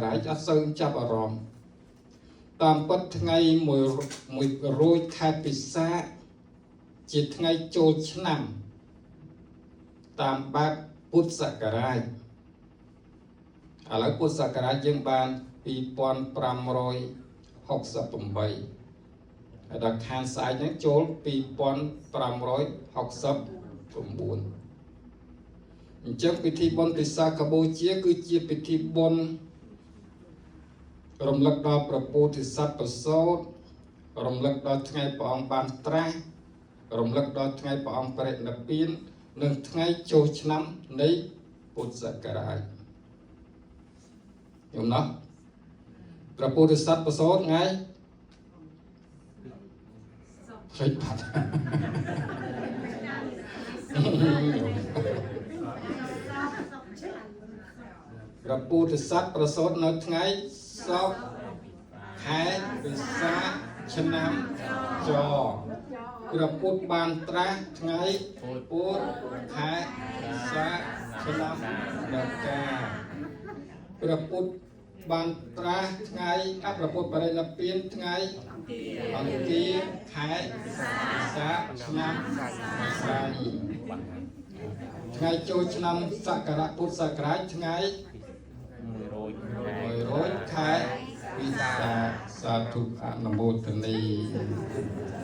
រាជអត់សូវចាប់អារម្មណ៍តាមពិតថ្ងៃមួយរួចខែពិសាជាថ្ងៃចូលឆ្នាំតាមបែបពុទ្ធសករាជឥឡូវពុទ្ធសករាជយើងបាន2568ហើយដល់ខាងស្អែកហ្នឹងចូល2569អញ្ចឹងពិធីបុណ្យពិសាខបូជាគឺជាពិធីបុណ្យរំលឹកដល់ព្រះពោធិសត្វប្រសូតរំលឹកដល់ថ្ងៃព្រះអង្គបានត្រាស់រំលឹកដល់ថ្ងៃព្រះអង្គបរិនិព្វាននិងថ្ងៃចូលឆ្នាំនៃពុទ្ធសករាជយល់ណាព្រះពោធិសត្វប្រសូតថ្ងៃភ្លេចបាត់ព្រះពោធិសត្វប្រសូតនៅថ្ងៃសុក្រខែពិសាឆ្នាំចព្រះពុទ្ធបានត្រាស់ថ្ងៃពុទ្ធខែពិសាឆ្នាំដល់កាព្រះពុទ្ធបានត្រាស់ថ្ងៃព្រះពុទ្ធបរិនិព្វានថ្ងៃអង្គារខែពិសាឆ្នាំសាយថ្ងៃចូលឆ្នាំសករាជពុទ្ធសករាជថ្ងៃ100ខែវិសាខសាធុអនុមោទនី